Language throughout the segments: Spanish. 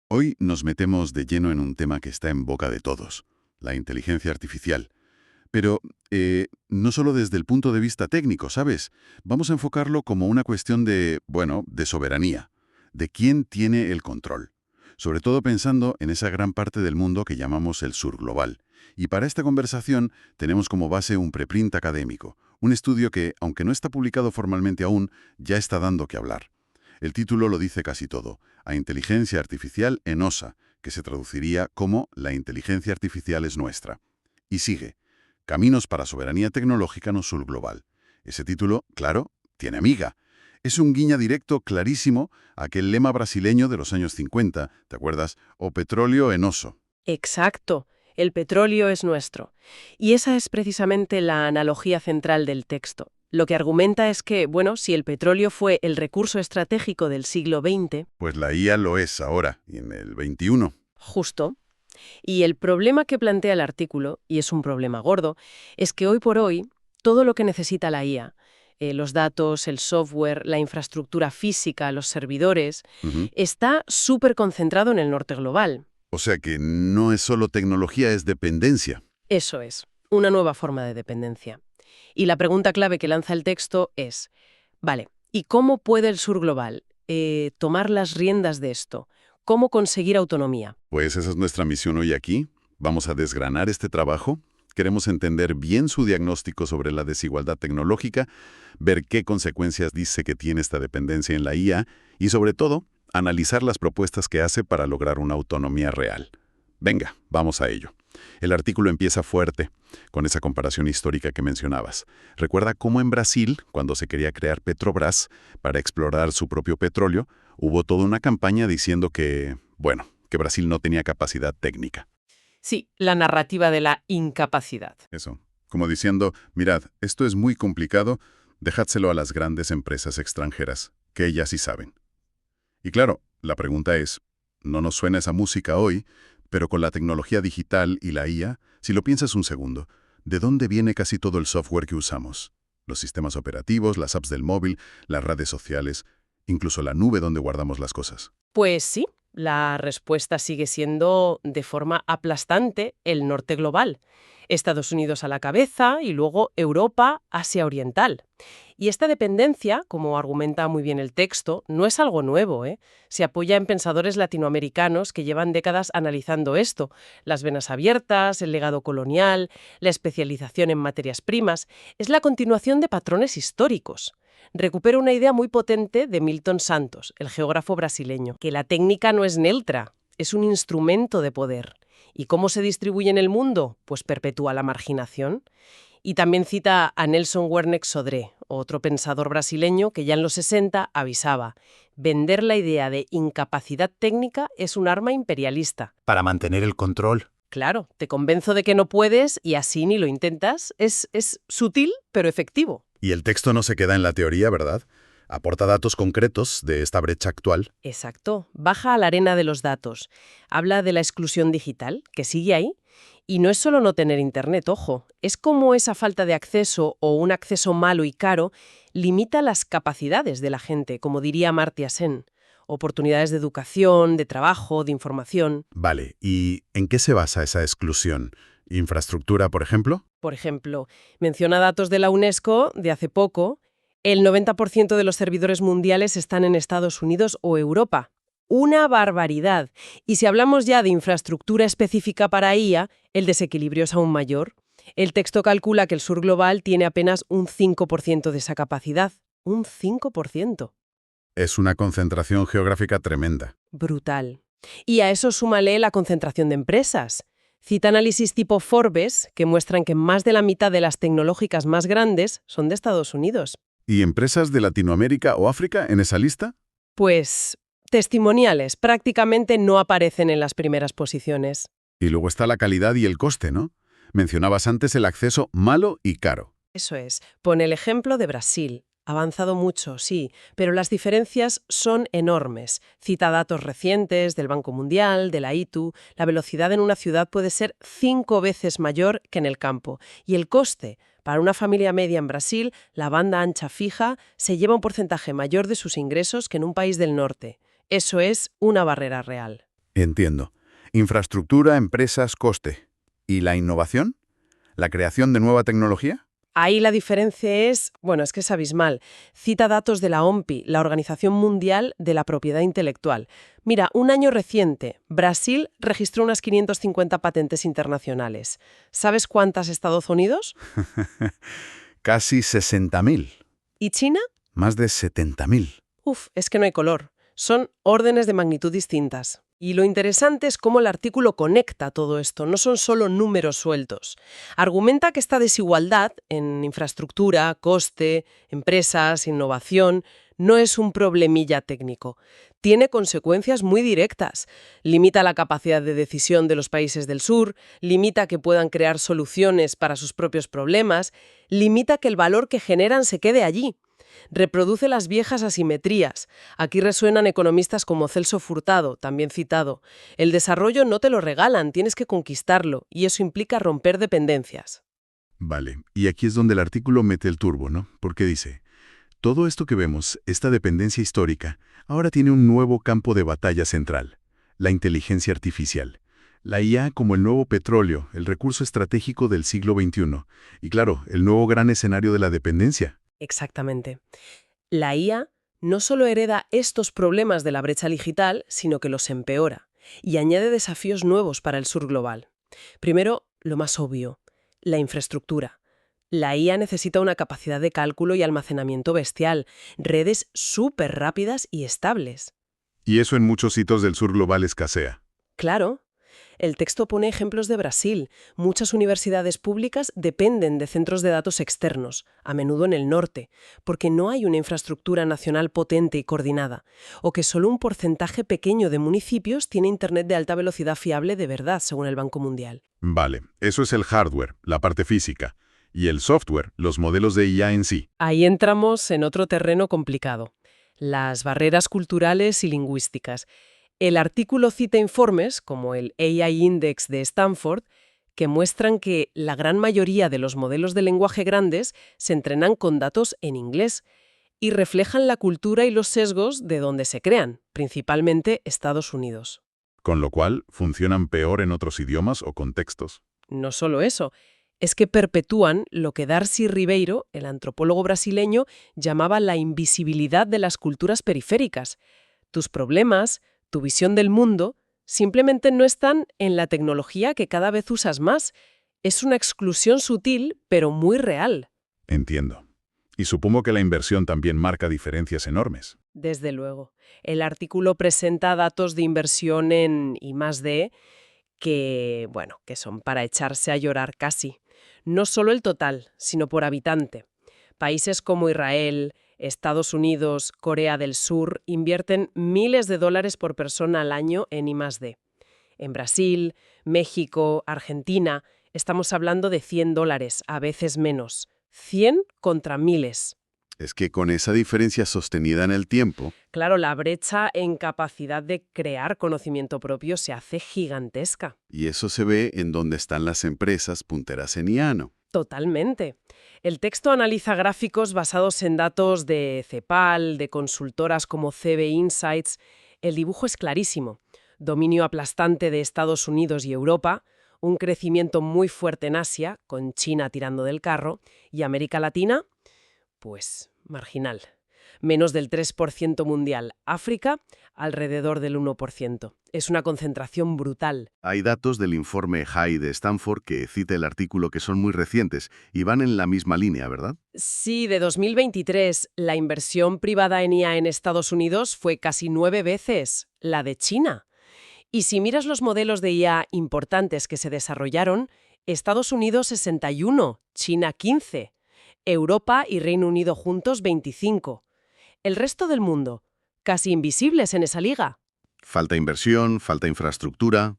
Hoy nos metemos de lleno en un tema que está en boca de todos, la inteligencia artificial. Pero no solo desde el punto de vista técnico, ¿sabes? Vamos a enfocarlo como una cuestión de, bueno, de soberanía, de quién tiene el control. Sobre todo pensando en esa gran parte del mundo que llamamos el sur global. Y para esta conversación tenemos como base un preprint académico, un estudio que, aunque no está publicado formalmente aún, ya está dando que hablar. El título lo dice casi todo, a inteligencia artificial en OSA, que se traduciría como la inteligencia artificial es nuestra. Y sigue, Caminos para soberanía tecnológica no subglobal. Ese título, claro, tiene amiga. Es un guiño directo clarísimo a aquel lema brasileño de los años 50, ¿te acuerdas? O petróleo en oso. Exacto, el petróleo es nuestro. Y esa es precisamente la analogía central del texto. Lo que argumenta es que, bueno, si el petróleo fue el recurso estratégico del siglo XX, Pues la IA lo es ahora, y en el 21. justo, y el problema que plantea el artículo, y es un problema gordo, es que hoy por hoy todo lo que necesita la IA, los datos, el software, la infraestructura física, los servidores, Ujú. está súper concentrado en el norte global. O sea que no es solo tecnología, es dependencia. Eso es, una nueva forma de dependencia. Y la pregunta clave que lanza el texto es, vale, ¿y cómo puede el sur global tomar las riendas de esto? ¿Cómo conseguir autonomía? Pues esa es nuestra misión hoy aquí. Vamos a desgranar este trabajo. Queremos entender bien su diagnóstico sobre la desigualdad tecnológica, ver qué consecuencias dice que tiene esta dependencia en la IA y, sobre todo, analizar las propuestas que hace para lograr una autonomía real. Venga, vamos a ello. El artículo empieza fuerte, con esa comparación histórica que mencionabas. Recuerda cómo en Brasil, cuando se quería crear Petrobras para explorar su propio petróleo, hubo toda una campaña diciendo que, bueno, que Brasil no tenía capacidad técnica. Sí, la narrativa de la incapacidad. Eso. Como diciendo, mirad, esto es muy complicado, dejádselo a las grandes empresas extranjeras, que ellas sí saben. Y claro, la pregunta es, no nos suena esa música hoy, pero con la tecnología digital y la IA, si lo piensas un segundo, ¿de dónde viene casi todo el software que usamos? Los sistemas operativos, las apps del móvil, las redes sociales, incluso la nube donde guardamos las cosas. Pues sí, la respuesta sigue siendo, de forma aplastante, el norte global. Estados Unidos a la cabeza y luego Europa, Asia Oriental. Y esta dependencia, como argumenta muy bien el texto, no es algo nuevo, ¿eh? Se apoya en pensadores latinoamericanos que llevan décadas analizando esto: las venas abiertas, el legado colonial, la especialización en materias primas. Es la continuación de patrones históricos. Recupera una idea muy potente de Milton Santos, el geógrafo brasileño, que la técnica no es neutra, es un instrumento de poder. ¿Y cómo se distribuye en el mundo? Pues perpetúa la marginación. Y también cita a Nelson Werneck Sodré, otro pensador brasileño que ya en los 60 avisaba: vender la idea de incapacidad técnica es un arma imperialista. Para mantener el control. Claro, te convenzo de que no puedes y así ni lo intentas. Es sutil, pero efectivo. Y el texto no se queda en la teoría, ¿verdad? Aporta datos concretos de esta brecha actual. Exacto, baja a la arena de los datos. Habla de la exclusión digital, que sigue ahí. Y no es solo no tener internet, ojo. Es como esa falta de acceso o un acceso malo y caro limita las capacidades de la gente, como diría Amartya Sen. Oportunidades de educación, de trabajo, de información. Vale, ¿y en qué se basa esa exclusión? ¿Infraestructura, por ejemplo? Por ejemplo, menciona datos de la UNESCO de hace poco. El 90% de los servidores mundiales están en Estados Unidos o Europa. Una barbaridad. Y si hablamos ya de infraestructura específica para IA, el desequilibrio es aún mayor. El texto calcula que el sur global tiene apenas un 5% de esa capacidad. Un 5%. Es una concentración geográfica tremenda. Brutal. Y a eso súmale la concentración de empresas. Cita análisis tipo Forbes que muestran que más de la mitad de las tecnológicas más grandes son de Estados Unidos. ¿Y empresas de Latinoamérica o África en esa lista? Pues testimoniales prácticamente no aparecen en las primeras posiciones. Y luego está la calidad y el coste, ¿no? Mencionabas antes el acceso malo y caro. Eso es. Pone el ejemplo de Brasil. Ha avanzado mucho, sí, pero las diferencias son enormes. Cita datos recientes del Banco Mundial, de la ITU. La velocidad en una ciudad puede ser 5 veces mayor que en el campo. Y el coste, para una familia media en Brasil, la banda ancha fija se lleva un porcentaje mayor de sus ingresos que en un país del norte. Eso es una barrera real. Entiendo. Infraestructura, empresas, coste. ¿Y la innovación? ¿La creación de nueva tecnología? Ahí la diferencia es, bueno, es que es abismal. Cita datos de la OMPI, la Organización Mundial de la Propiedad Intelectual. Mira, un año reciente, Brasil registró unas 550 patentes internacionales. ¿Sabes cuántas Estados Unidos? Casi 60.000. ¿Y China? Más de 70.000. Uf, es que no hay color. Son órdenes de magnitud distintas. Y lo interesante es cómo el artículo conecta todo esto, no son solo números sueltos. Argumenta que esta desigualdad en infraestructura, coste, empresas, innovación, no es un problemilla técnico. Tiene consecuencias muy directas. Limita la capacidad de decisión de los países del sur, limita que puedan crear soluciones para sus propios problemas, limita que el valor que generan se quede allí. Reproduce las viejas asimetrías. Aquí resuenan economistas como Celso Furtado, también citado. El desarrollo no te lo regalan, tienes que conquistarlo, y eso implica romper dependencias. Vale, y aquí es donde el artículo mete el turbo, ¿no? Porque dice, todo esto que vemos, esta dependencia histórica, ahora tiene un nuevo campo de batalla central, la inteligencia artificial. La IA como el nuevo petróleo, el recurso estratégico del siglo XXI. Y claro, el nuevo gran escenario de la dependencia. Exactamente. La IA no solo hereda estos problemas de la brecha digital, sino que los empeora y añade desafíos nuevos para el sur global. Primero, lo más obvio, la infraestructura. La IA necesita una capacidad de cálculo y almacenamiento bestial, redes súper rápidas y estables. Y eso en muchos hitos del sur global escasea. Claro. El texto pone ejemplos de Brasil. Muchas universidades públicas dependen de centros de datos externos, a menudo en el norte, porque no hay una infraestructura nacional potente y coordinada, o que solo un porcentaje pequeño de municipios tiene Internet de alta velocidad fiable de verdad, según el Banco Mundial. Vale, eso es el hardware, la parte física. Y el software, los modelos de IA en sí. Ahí entramos en otro terreno complicado: las barreras culturales y lingüísticas. El artículo cita informes, como el AI Index de Stanford, que muestran que la gran mayoría de los modelos de lenguaje grandes se entrenan con datos en inglés y reflejan la cultura y los sesgos de donde se crean, principalmente Estados Unidos. Con lo cual, funcionan peor en otros idiomas o contextos. No solo eso, es que perpetúan lo que Darcy Ribeiro, el antropólogo brasileño, llamaba la invisibilidad de las culturas periféricas. Tus problemas, tu visión del mundo, simplemente no están en la tecnología que cada vez usas más. Es una exclusión sutil, pero muy real. Entiendo. Y supongo que la inversión también marca diferencias enormes. Desde luego. El artículo presenta datos de inversión en I+D que, bueno, que son para echarse a llorar casi. No solo el total, sino por habitante. Países como Israel, Estados Unidos, Corea del Sur invierten miles de dólares por persona al año en I+D. En Brasil, México, Argentina, estamos hablando de $100, a veces menos. 100 contra miles. Es que con esa diferencia sostenida en el tiempo, Claro, la brecha en capacidad de crear conocimiento propio se hace gigantesca. y eso se ve en donde están las empresas punteras en IA, ¿no? Totalmente. El texto analiza gráficos basados en datos de CEPAL, de consultoras como CB Insights. El dibujo es clarísimo. Dominio aplastante de Estados Unidos y Europa, un crecimiento muy fuerte en Asia, con China tirando del carro, y América Latina, pues marginal. Menos del 3% mundial. África, alrededor del 1%. Es una concentración brutal. Hay datos del informe HAI de Stanford que cita el artículo que son muy recientes y van en la misma línea, ¿verdad? Sí, de 2023, la inversión privada en IA en Estados Unidos fue casi 9 veces la de China. Y si miras los modelos de IA importantes que se desarrollaron, Estados Unidos 61, China 15, Europa y Reino Unido juntos 25. El resto del mundo, casi invisibles en esa liga. Falta inversión, falta infraestructura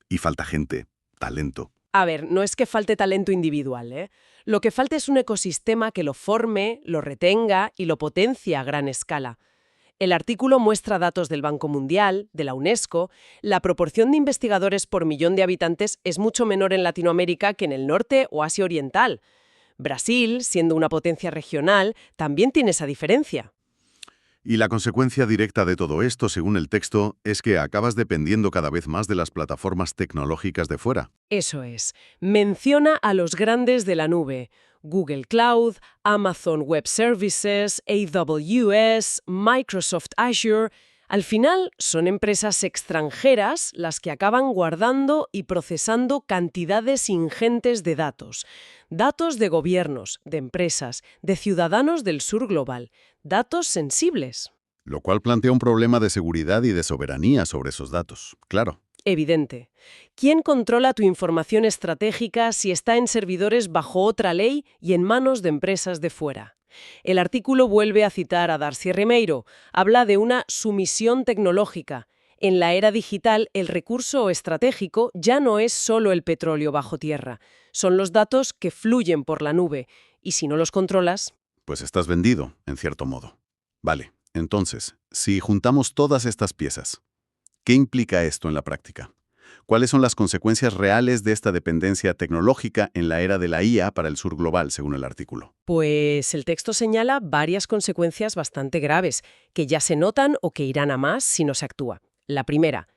y falta gente, talento. A ver, no es que falte talento individual, ¿eh? Lo que falta es un ecosistema que lo forme, lo retenga y lo potencie a gran escala. El artículo muestra datos del Banco Mundial, de la UNESCO. La proporción de investigadores por millón de habitantes es mucho menor en Latinoamérica que en el norte o Asia Oriental. Brasil, siendo una potencia regional, también tiene esa diferencia. Y la consecuencia directa de todo esto, según el texto, es que acabas dependiendo cada vez más de las plataformas tecnológicas de fuera. Eso es. Menciona a los grandes de la nube. Google Cloud, Amazon Web Services, AWS, Microsoft Azure. Al final, son empresas extranjeras las que acaban guardando y procesando cantidades ingentes de datos. Datos de gobiernos, de empresas, de ciudadanos del sur global. Datos sensibles. Lo cual plantea un problema de seguridad y de soberanía sobre esos datos. Claro. Evidente. ¿Quién controla tu información estratégica si está en servidores bajo otra ley y en manos de empresas de fuera? El artículo vuelve a citar a Darcy Rimeiro. Habla de una sumisión tecnológica. En la era digital, el recurso estratégico ya no es solo el petróleo bajo tierra. Son los datos que fluyen por la nube. Y si no los controlas... Pues estás vendido, en cierto modo. Vale, entonces, si juntamos todas estas piezas, ¿qué implica esto en la práctica? ¿Cuáles son las consecuencias reales de esta dependencia tecnológica en la era de la IA para el sur global, según el artículo? Pues el texto señala varias consecuencias bastante graves, que ya se notan o que irán a más si no se actúa. La primera,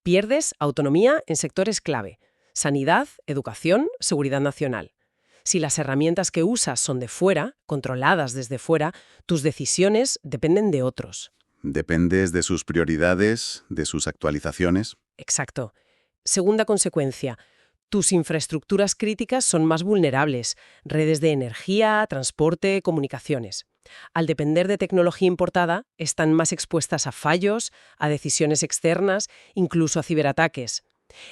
pierdes autonomía en sectores clave: sanidad, educación, seguridad nacional. Si las herramientas que usas son de fuera, controladas desde fuera, tus decisiones dependen de otros. Dependes de sus prioridades, de sus actualizaciones. Exacto. Segunda consecuencia, tus infraestructuras críticas son más vulnerables: redes de energía, transporte, comunicaciones. Al depender de tecnología importada, están más expuestas a fallos, a decisiones externas, incluso a ciberataques.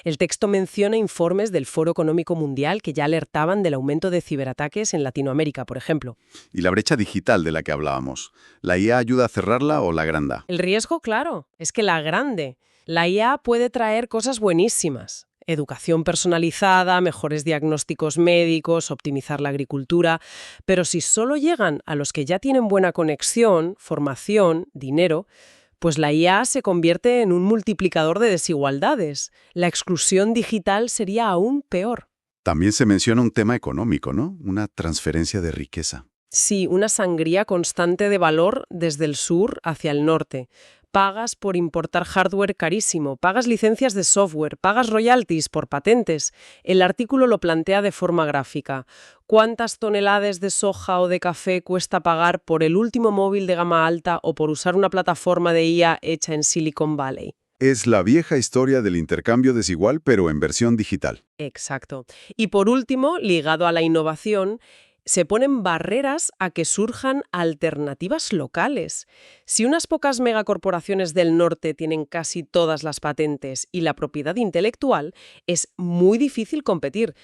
El texto menciona informes del Foro Económico Mundial que ya alertaban del aumento de ciberataques en Latinoamérica, por ejemplo. Y la brecha digital de la que hablábamos, ¿la IA ayuda a cerrarla o la agranda? El riesgo, claro, es que la grande. La IA puede traer cosas buenísimas: educación personalizada, mejores diagnósticos médicos, optimizar la agricultura. Pero si solo llegan a los que ya tienen buena conexión, formación, dinero, pues la IA se convierte en un multiplicador de desigualdades. La exclusión digital sería aún peor. También se menciona un tema económico, ¿no? Una transferencia de riqueza. Sí, una sangría constante de valor desde el sur hacia el norte. Pagas por importar hardware carísimo, pagas licencias de software, pagas royalties por patentes. El artículo lo plantea de forma gráfica. ¿Cuántas toneladas de soja o de café cuesta pagar por el último móvil de gama alta o por usar una plataforma de IA hecha en Silicon Valley? Es la vieja historia del intercambio desigual, pero en versión digital. Exacto. Y por último, ligado a la innovación, se ponen barreras a que surjan alternativas locales. Si unas pocas megacorporaciones del norte tienen casi todas las patentes y la propiedad intelectual, es muy difícil competir.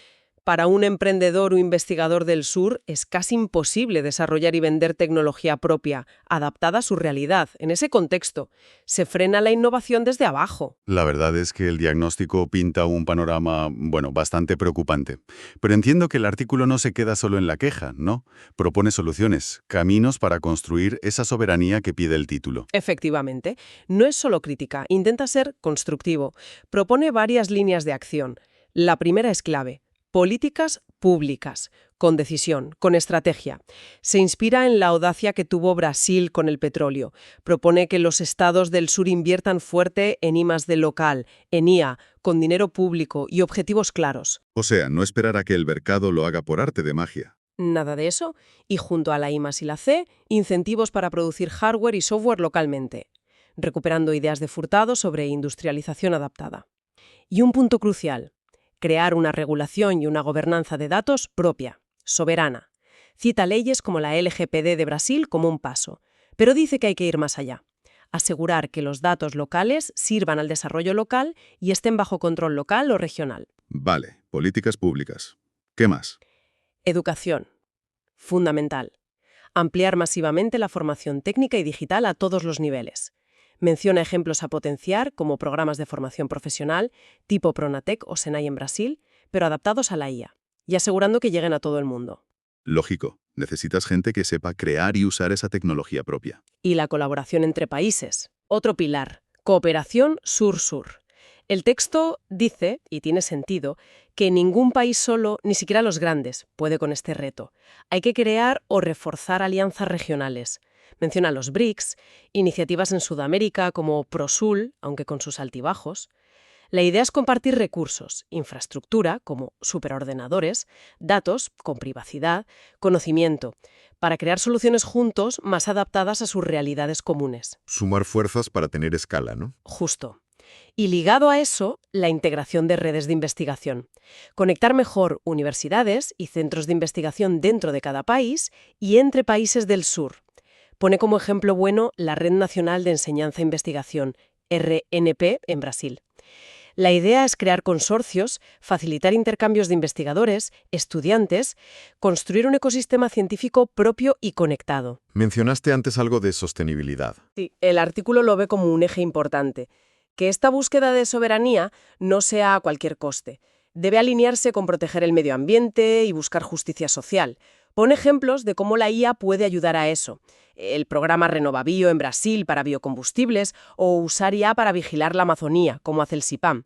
Para un emprendedor o investigador del sur es casi imposible desarrollar y vender tecnología propia, adaptada a su realidad. En ese contexto, se frena la innovación desde abajo. La verdad es que el diagnóstico pinta un panorama, bastante preocupante. Pero entiendo que el artículo no se queda solo en la queja, ¿no? Propone soluciones, caminos para construir esa soberanía que pide el título. Efectivamente, no es solo crítica, intenta ser constructivo. Propone varias líneas de acción. La primera es clave: políticas públicas, con decisión, con estrategia. Se inspira en la audacia que tuvo Brasil con el petróleo. Propone que los estados del sur inviertan fuerte en I+D local, en IA, con dinero público y objetivos claros. O sea, no esperar a que el mercado lo haga por arte de magia. Nada de eso. Y junto a la I+ y la C, incentivos para producir hardware y software localmente, recuperando ideas de Furtado sobre industrialización adaptada. Y un punto crucial: crear una regulación y una gobernanza de datos propia, soberana. Cita leyes como la LGPD de Brasil como un paso, pero dice que hay que ir más allá. Asegurar que los datos locales sirvan al desarrollo local y estén bajo control local o regional. Vale, políticas públicas. ¿Qué más? Educación. Fundamental. Ampliar masivamente la formación técnica y digital a todos los niveles. Menciona ejemplos a potenciar como programas de formación profesional tipo Pronatec o Senai en Brasil, pero adaptados a la IA, y asegurando que lleguen a todo el mundo. Lógico, necesitas gente que sepa crear y usar esa tecnología propia. Y la colaboración entre países. Otro pilar: cooperación sur-sur. El texto dice, y tiene sentido, que ningún país solo, ni siquiera los grandes, puede con este reto. Hay que crear o reforzar alianzas regionales. Menciona los BRICS, iniciativas en Sudamérica como Prosul, aunque con sus altibajos. La idea es compartir recursos, infraestructura, como superordenadores, datos, con privacidad, conocimiento, para crear soluciones juntos más adaptadas a sus realidades comunes. Sumar fuerzas para tener escala, ¿no? Justo. Y ligado a eso, la integración de redes de investigación. Conectar mejor universidades y centros de investigación dentro de cada país y entre países del sur. Pone como ejemplo bueno la Red Nacional de Enseñanza e Investigación, RNP, en Brasil. La idea es crear consorcios, facilitar intercambios de investigadores, estudiantes, construir un ecosistema científico propio y conectado. Mencionaste antes algo de sostenibilidad. Sí, el artículo lo ve como un eje importante. Que esta búsqueda de soberanía no sea a cualquier coste. Debe alinearse con proteger el medio ambiente y buscar justicia social. Pone ejemplos de cómo la IA puede ayudar a eso. El programa RenovaBio en Brasil para biocombustibles o usar IA para vigilar la Amazonía, como hace el CIPAM.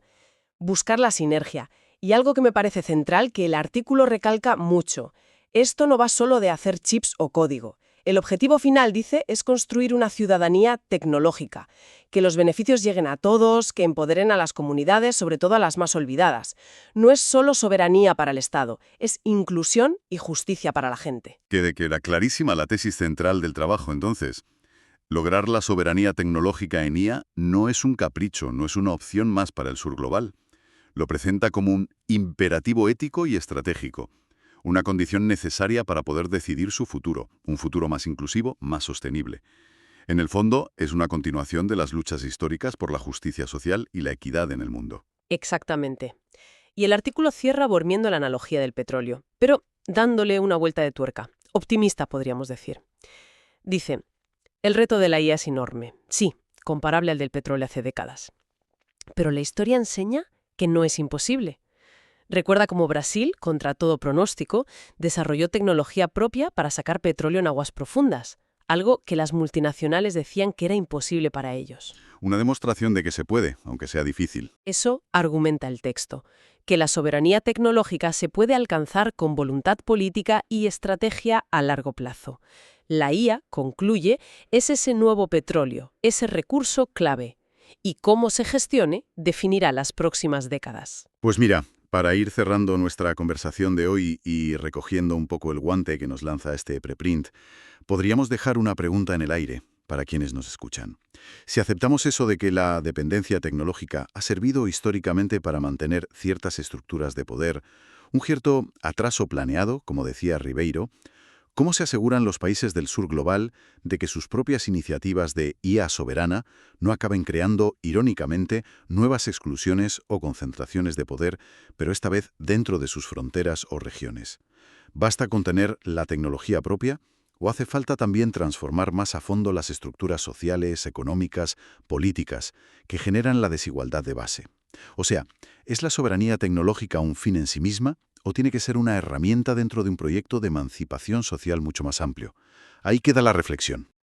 Buscar la sinergia. Y algo que me parece central que el artículo recalca mucho. Esto no va solo de hacer chips o código. El objetivo final, dice, es construir una ciudadanía tecnológica, que los beneficios lleguen a todos, que empoderen a las comunidades, sobre todo a las más olvidadas. No es solo soberanía para el Estado, es inclusión y justicia para la gente. Queda clarísima la tesis central del trabajo, entonces. Lograr la soberanía tecnológica en IA no es un capricho, no es una opción más para el sur global. Lo presenta como un imperativo ético y estratégico. Una condición necesaria para poder decidir su futuro, un futuro más inclusivo, más sostenible. En el fondo, es una continuación de las luchas históricas por la justicia social y la equidad en el mundo. Exactamente. Y el artículo cierra volviendo la analogía del petróleo, pero dándole una vuelta de tuerca. Optimista, podríamos decir. Dice, el reto de la IA es enorme. Sí, comparable al del petróleo hace décadas. Pero la historia enseña que no es imposible. Recuerda cómo Brasil, contra todo pronóstico, desarrolló tecnología propia para sacar petróleo en aguas profundas, algo que las multinacionales decían que era imposible para ellos. Una demostración de que se puede, aunque sea difícil. Eso argumenta el texto, que la soberanía tecnológica se puede alcanzar con voluntad política y estrategia a largo plazo. La IA, concluye, es ese nuevo petróleo, ese recurso clave. Y cómo se gestione definirá las próximas décadas. Pues mira, para ir cerrando nuestra conversación de hoy y recogiendo un poco el guante que nos lanza este preprint, podríamos dejar una pregunta en el aire para quienes nos escuchan. Si aceptamos eso de que la dependencia tecnológica ha servido históricamente para mantener ciertas estructuras de poder, un cierto atraso planeado, como decía Ribeiro, ¿cómo se aseguran los países del sur global de que sus propias iniciativas de IA soberana no acaben creando, irónicamente, nuevas exclusiones o concentraciones de poder, pero esta vez dentro de sus fronteras o regiones? ¿Basta con tener la tecnología propia? ¿O hace falta también transformar más a fondo las estructuras sociales, económicas, políticas, que generan la desigualdad de base? O sea, ¿es la soberanía tecnológica un fin en sí misma? ¿O tiene que ser una herramienta dentro de un proyecto de emancipación social mucho más amplio? Ahí queda la reflexión.